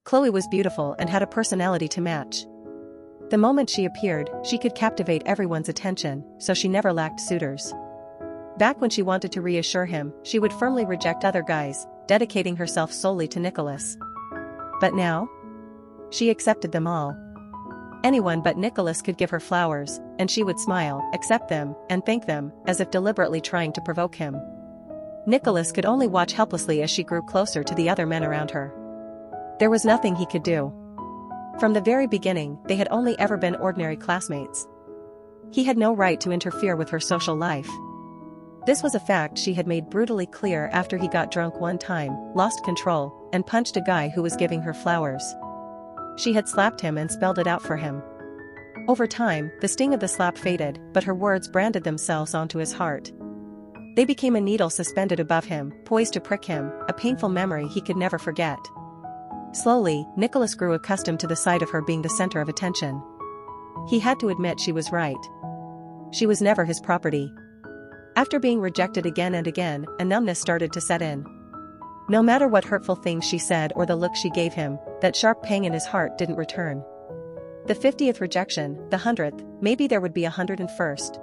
Chloe was beautiful and had a personality to match. The moment she appeared, she could captivate everyone's attention, so she never lacked suitors. Back when she wanted to reassure him, she would firmly reject other guys, dedicating herself solely to Nicholas. But now? She accepted them all. Anyone but Nicholas could give her flowers, and she would smile, accept them, and thank them, as if deliberately trying to provoke him. Nicholas could only watch helplessly as she grew closer to the other men around her. There was nothing he could do. From the very beginning, they had only ever been ordinary classmates. He had no right to interfere with her social life. This was a fact she had made brutally clear after he got drunk one time, lost control, and punched a guy who was giving her flowers. She had slapped him and spelled it out for him. Over time, the sting of the slap faded, but her words branded themselves onto his heart. They became a needle suspended above him, poised to prick him, a painful memory he could never forget. Slowly, Nicholas grew accustomed to the sight of her being the center of attention. He had to admit she was right. She was never his property. After being rejected again and again, a numbness started to set in. No matter what hurtful things she said or the look she gave him, that sharp pang in his heart didn't return. The 50th rejection, the 100th, maybe there would be 101st.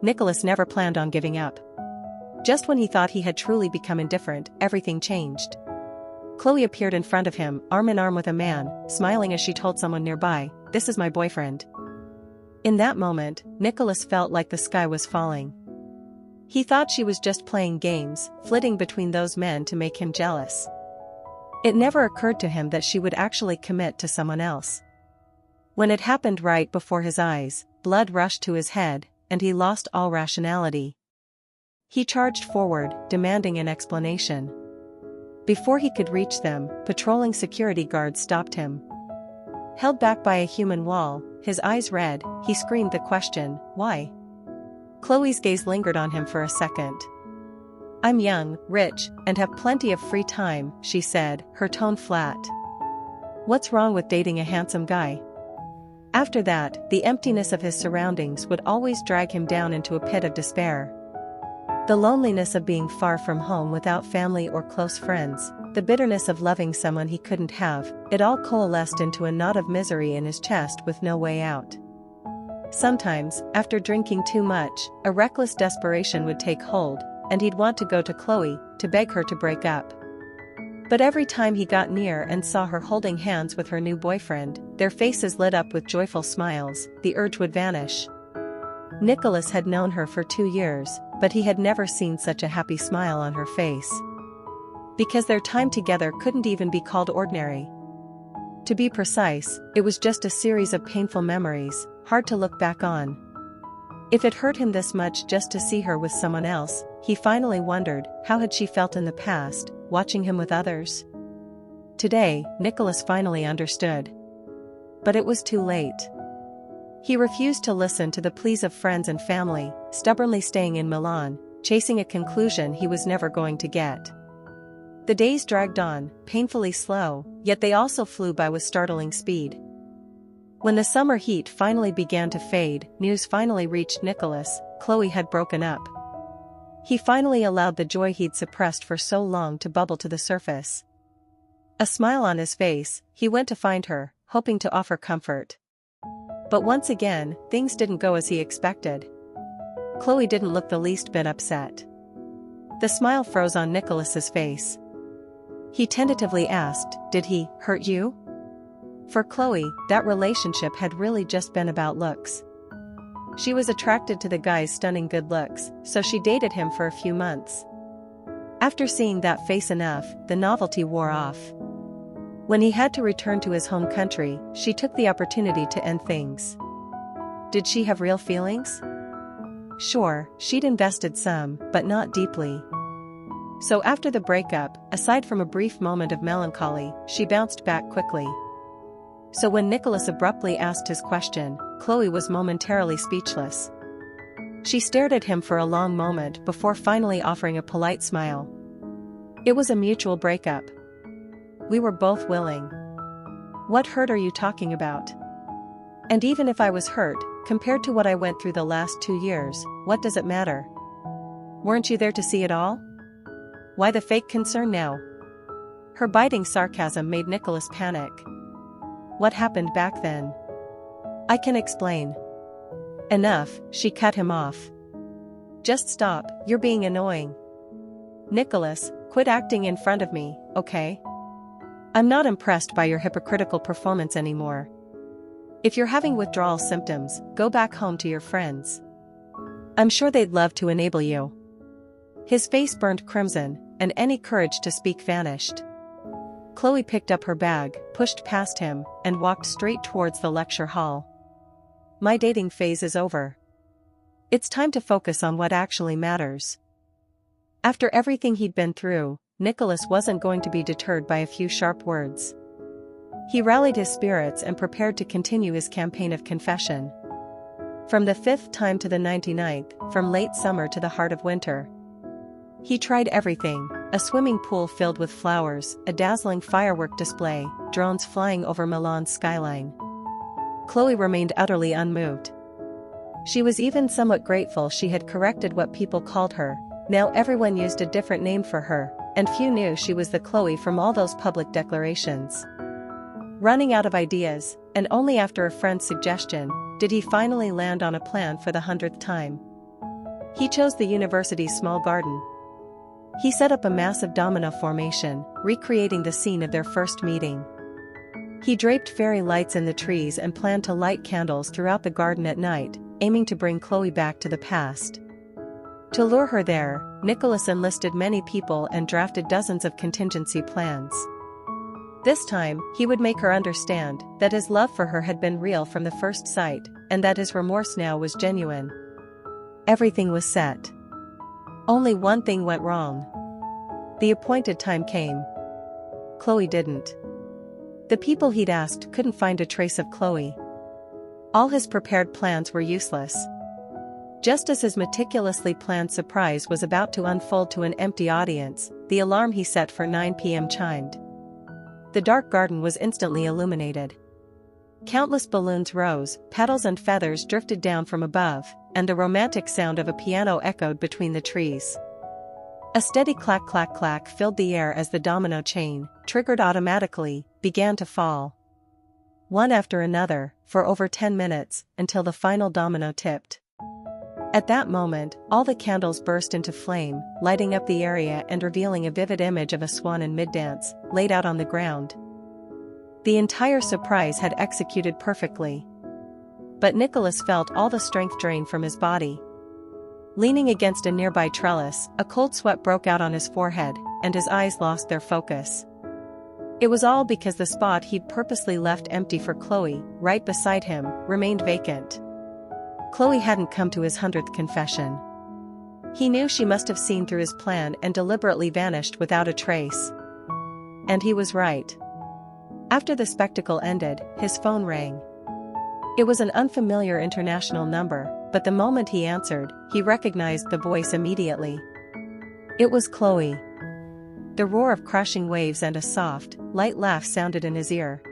Nicholas never planned on giving up. Just when he thought he had truly become indifferent, everything changed. Chloe appeared in front of him, arm in arm with a man, smiling as she told someone nearby, "This is my boyfriend." In that moment, Nicholas felt like the sky was falling. He thought she was just playing games, flitting between those men to make him jealous. It never occurred to him that she would actually commit to someone else. When it happened right before his eyes, blood rushed to his head, and he lost all rationality. He charged forward, demanding an explanation. Before he could reach them, patrolling security guards stopped him. Held back by a human wall, his eyes red, he screamed the question, "Why?" Chloe's gaze lingered on him for a second. "I'm young, rich, and have plenty of free time," she said, her tone flat. "What's wrong with dating a handsome guy?" After that, the emptiness of his surroundings would always drag him down into a pit of despair. The loneliness of being far from home without family or close friends, the bitterness of loving someone he couldn't have, it all coalesced into a knot of misery in his chest with no way out. Sometimes, after drinking too much, a reckless desperation would take hold, and he'd want to go to Chloe, to beg her to break up. But every time he got near and saw her holding hands with her new boyfriend, their faces lit up with joyful smiles, the urge would vanish. Nicholas had known her for 2 years, but he had never seen such a happy smile on her face. Because their time together couldn't even be called ordinary. To be precise, it was just a series of painful memories, hard to look back on. If it hurt him this much just to see her with someone else, he finally wondered, how had she felt in the past, watching him with others? Today, Nicholas finally understood. But it was too late. He refused to listen to the pleas of friends and family, stubbornly staying in Milan, chasing a conclusion he was never going to get. The days dragged on, painfully slow, yet they also flew by with startling speed. When the summer heat finally began to fade, news finally reached Nicholas: Chloe had broken up. He finally allowed the joy he'd suppressed for so long to bubble to the surface. A smile on his face, he went to find her, hoping to offer comfort. But once again, things didn't go as he expected. Chloe didn't look the least bit upset. The smile froze on Nicholas's face. He tentatively asked, "Did he hurt you?" For Chloe, that relationship had really just been about looks. She was attracted to the guy's stunning good looks, so she dated him for a few months. After seeing that face enough, the novelty wore off. When he had to return to his home country, she took the opportunity to end things. Did she have real feelings? Sure, she'd invested some, but not deeply. So after the breakup, aside from a brief moment of melancholy, she bounced back quickly. So when Nicholas abruptly asked his question, Chloe was momentarily speechless. She stared at him for a long moment before finally offering a polite smile. It was a mutual breakup. We were both willing. What hurt are you talking about? And even if I was hurt, compared to what I went through the last 2 years, what does it matter? Weren't you there to see it all? Why the fake concern now? Her biting sarcasm made Nicholas panic. What happened back then? I can explain. Enough, she cut him off. Just stop, you're being annoying. Nicholas, quit acting in front of me, okay? I'm not impressed by your hypocritical performance anymore. If you're having withdrawal symptoms, go back home to your friends. I'm sure they'd love to enable you. His face burned crimson, and any courage to speak vanished. Chloe picked up her bag, pushed past him, and walked straight towards the lecture hall. My dating phase is over. It's time to focus on what actually matters. After everything he'd been through, Nicholas wasn't going to be deterred by a few sharp words. He rallied his spirits and prepared to continue his campaign of confession. From the 5th time to the 99th, from late summer to the heart of winter. He tried everything: a swimming pool filled with flowers, a dazzling firework display, drones flying over Milan's skyline. Chloe remained utterly unmoved. She was even somewhat grateful she had corrected what people called her. Now everyone used a different name for her, and few knew she was the Chloe from all those public declarations. Running out of ideas, and only after a friend's suggestion, did he finally land on a plan for the 100th time. He chose the university's small garden. He set up a massive domino formation, recreating the scene of their first meeting. He draped fairy lights in the trees and planned to light candles throughout the garden at night, aiming to bring Chloe back to the past. To lure her there, Nicholas enlisted many people and drafted dozens of contingency plans. This time, he would make her understand that his love for her had been real from the first sight, and that his remorse now was genuine. Everything was set. Only one thing went wrong. The appointed time came. Chloe didn't. The people he'd asked couldn't find a trace of Chloe. All his prepared plans were useless. Just as his meticulously planned surprise was about to unfold to an empty audience, the alarm he set for 9 p.m. chimed. The dark garden was instantly illuminated. Countless balloons rose, petals and feathers drifted down from above, and the romantic sound of a piano echoed between the trees. A steady clack-clack-clack filled the air as the domino chain, triggered automatically, began to fall. One after another, for over 10 minutes, until the final domino tipped. At that moment, all the candles burst into flame, lighting up the area and revealing a vivid image of a swan in mid-dance, laid out on the ground. The entire surprise had executed perfectly. But Nicholas felt all the strength drain from his body. Leaning against a nearby trellis, a cold sweat broke out on his forehead, and his eyes lost their focus. It was all because the spot he'd purposely left empty for Chloe, right beside him, remained vacant. Chloe hadn't come to his 100th confession. He knew she must have seen through his plan and deliberately vanished without a trace. And he was right. After the spectacle ended, his phone rang. It was an unfamiliar international number, but the moment he answered, he recognized the voice immediately. It was Chloe. The roar of crashing waves and a soft, light laugh sounded in his ear.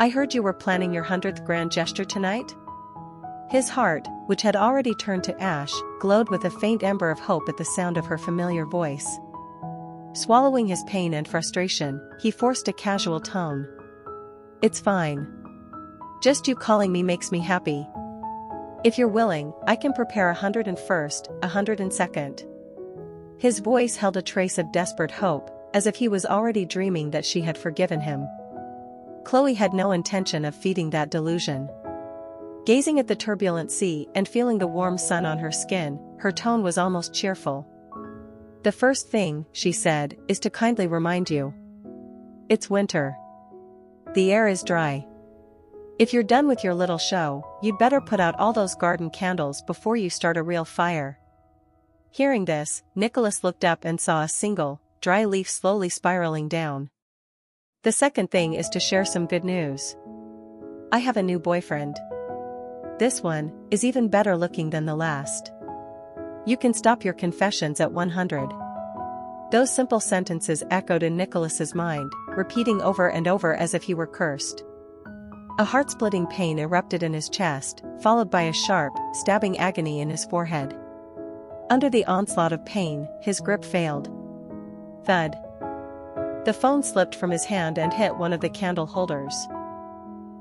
I heard you were planning your 100th grand gesture tonight? His heart, which had already turned to ash, glowed with a faint ember of hope at the sound of her familiar voice. Swallowing his pain and frustration, he forced a casual tone. It's fine. Just you calling me makes me happy. If you're willing, I can prepare 101st, 102nd. His voice held a trace of desperate hope, as if he was already dreaming that she had forgiven him. Chloe had no intention of feeding that delusion. Gazing at the turbulent sea and feeling the warm sun on her skin, her tone was almost cheerful. The first thing, she said, is to kindly remind you. It's winter. The air is dry. If you're done with your little show, you'd better put out all those garden candles before you start a real fire. Hearing this, Nicholas looked up and saw a single, dry leaf slowly spiraling down. The second thing is to share some good news. I have a new boyfriend. This one is even better looking than the last. You can stop your confessions at 100. Those simple sentences echoed in Nicholas's mind, repeating over and over as if he were cursed. A heart-splitting pain erupted in his chest, followed by a sharp, stabbing agony in his forehead. Under the onslaught of pain, his grip failed. Thud. The phone slipped from his hand and hit one of the candle holders.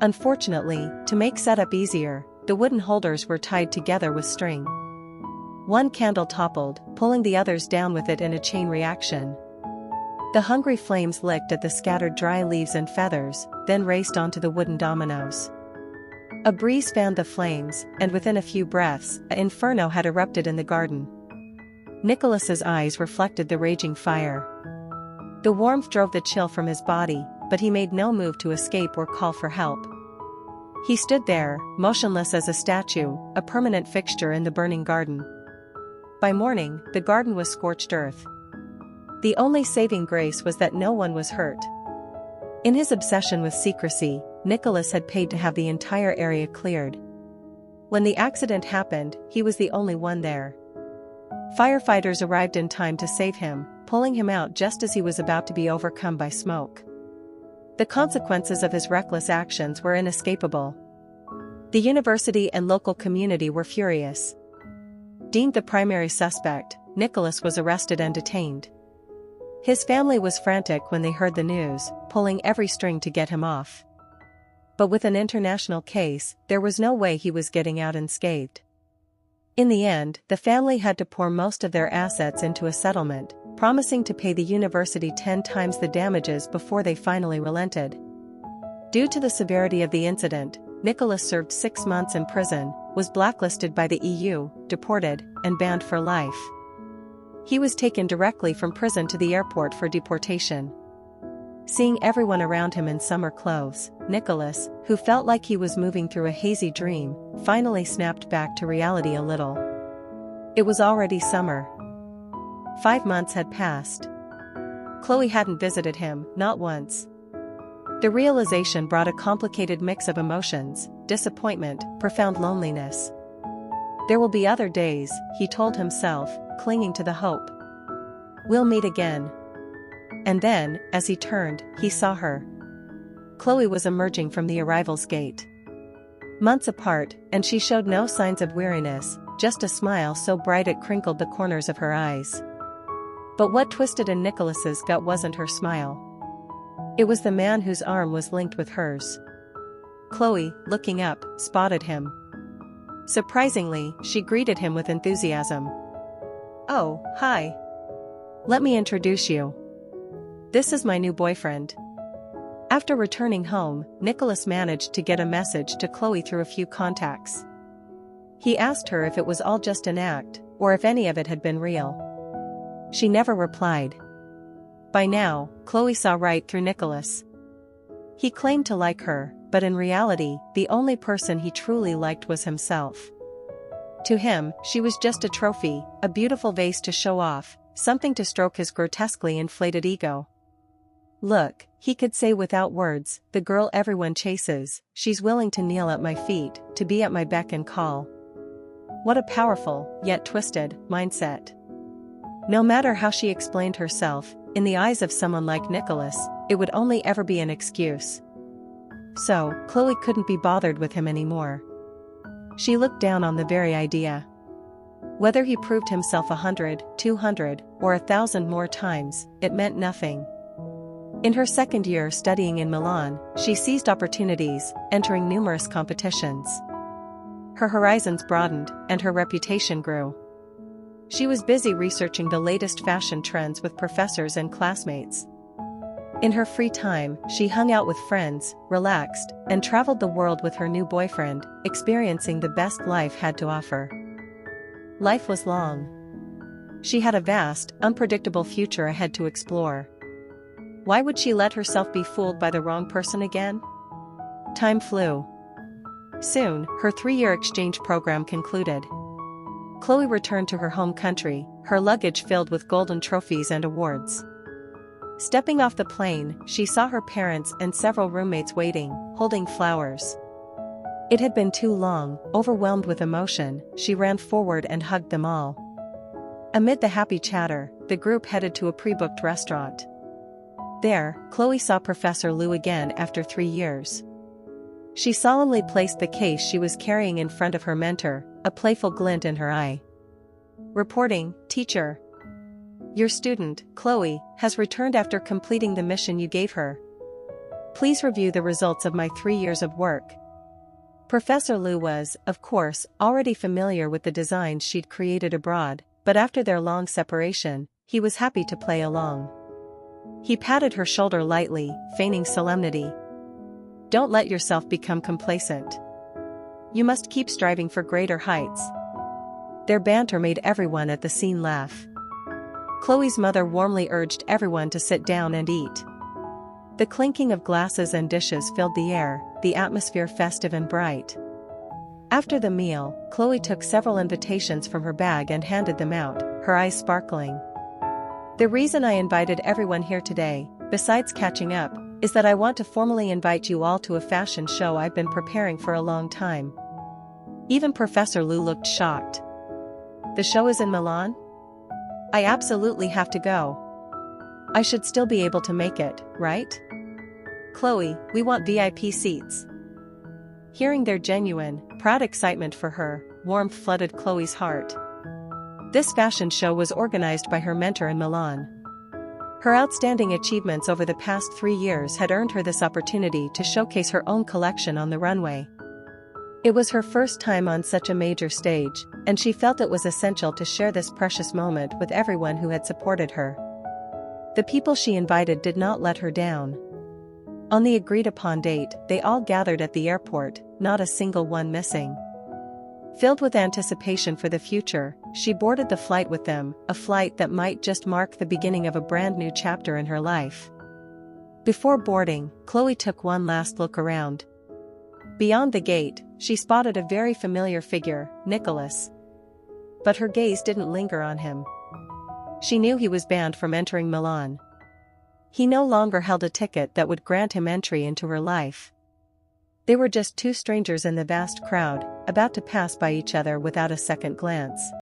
Unfortunately, to make setup easier, the wooden holders were tied together with string. One candle toppled, pulling the others down with it in a chain reaction. The hungry flames licked at the scattered dry leaves and feathers, then raced onto the wooden dominoes. A breeze fanned the flames, and within a few breaths, an inferno had erupted in the garden. Nicholas's eyes reflected the raging fire. The warmth drove the chill from his body, but he made no move to escape or call for help. He stood there, motionless as a statue, a permanent fixture in the burning garden. By morning, the garden was scorched earth. The only saving grace was that no one was hurt. In his obsession with secrecy, Nicholas had paid to have the entire area cleared. When the accident happened, he was the only one there. Firefighters arrived in time to save him, pulling him out just as he was about to be overcome by smoke. The consequences of his reckless actions were inescapable. The university and local community were furious. Deemed the primary suspect, Nicholas was arrested and detained. His family was frantic when they heard the news, pulling every string to get him off. But with an international case, there was no way he was getting out unscathed. In the end, the family had to pour most of their assets into a settlement, promising to pay the university 10 times the damages before they finally relented. Due to the severity of the incident, Nicholas served 6 months in prison, was blacklisted by the EU, deported, and banned for life. He was taken directly from prison to the airport for deportation. Seeing everyone around him in summer clothes, Nicholas, who felt like he was moving through a hazy dream, finally snapped back to reality a little. It was already summer. 5 months had passed. Chloe hadn't visited him, not once. The realization brought a complicated mix of emotions, disappointment, profound loneliness. There will be other days, he told himself, clinging to the hope. We'll meet again. And then, as he turned, he saw her. Chloe was emerging from the arrivals gate. Months apart, and she showed no signs of weariness, just a smile so bright it crinkled the corners of her eyes. But what twisted in Nicholas's gut wasn't her smile. It was the man whose arm was linked with hers. Chloe, looking up, spotted him. Surprisingly, she greeted him with enthusiasm. "Oh, hi. Let me introduce you. This is my new boyfriend." After returning home, Nicholas managed to get a message to Chloe through a few contacts. He asked her if it was all just an act, or if any of it had been real. She never replied. By now, Chloe saw right through Nicholas. He claimed to like her, but in reality, the only person he truly liked was himself. To him, she was just a trophy, a beautiful vase to show off, something to stroke his grotesquely inflated ego. Look, he could say without words, the girl everyone chases, she's willing to kneel at my feet, to be at my beck and call. What a powerful, yet twisted, mindset. No matter how she explained herself, in the eyes of someone like Nicholas, it would only ever be an excuse. So, Chloe couldn't be bothered with him anymore. She looked down on the very idea. Whether he proved himself 100, 200, or 1,000 more times, it meant nothing. In her second year studying in Milan, she seized opportunities, entering numerous competitions. Her horizons broadened, and her reputation grew. She was busy researching the latest fashion trends with professors and classmates. In her free time, she hung out with friends, relaxed, and traveled the world with her new boyfriend, experiencing the best life had to offer. Life was long. She had a vast, unpredictable future ahead to explore. Why would she let herself be fooled by the wrong person again? Time flew. Soon, her 3-year exchange program concluded. Chloe returned to her home country, her luggage filled with golden trophies and awards. Stepping off the plane, she saw her parents and several roommates waiting, holding flowers. It had been too long. Overwhelmed with emotion, she ran forward and hugged them all. Amid the happy chatter, the group headed to a pre-booked restaurant. There, Chloe saw Professor Liu again after 3 years. She solemnly placed the case she was carrying in front of her mentor, a playful glint in her eye. "Reporting, teacher." Your student, Chloe, has returned after completing the mission you gave her. Please review the results of my 3 years of work. Professor Liu was, of course, already familiar with the designs she'd created abroad, but after their long separation, he was happy to play along. He patted her shoulder lightly, feigning solemnity. Don't let yourself become complacent. You must keep striving for greater heights. Their banter made everyone at the scene laugh. Chloe's mother warmly urged everyone to sit down and eat. The clinking of glasses and dishes filled the air, the atmosphere festive and bright. After the meal, Chloe took several invitations from her bag and handed them out, her eyes sparkling. The reason I invited everyone here today, besides catching up, is that I want to formally invite you all to a fashion show I've been preparing for a long time. Even Professor Liu looked shocked. The show is in Milan? I absolutely have to go. I should still be able to make it, right? Chloe, we want VIP seats. Hearing their genuine, proud excitement for her, warmth flooded Chloe's heart. This fashion show was organized by her mentor in Milan. Her outstanding achievements over the past 3 years had earned her this opportunity to showcase her own collection on the runway. It was her first time on such a major stage, and she felt it was essential to share this precious moment with everyone who had supported her. The people she invited did not let her down. On the agreed-upon date, they all gathered at the airport, not a single one missing. Filled with anticipation for the future, she boarded the flight with them, a flight that might just mark the beginning of a brand new chapter in her life. Before boarding, Chloe took one last look around. Beyond the gate, she spotted a very familiar figure, Nicholas. But her gaze didn't linger on him. She knew he was banned from entering Milan. He no longer held a ticket that would grant him entry into her life. They were just two strangers in the vast crowd, about to pass by each other without a second glance.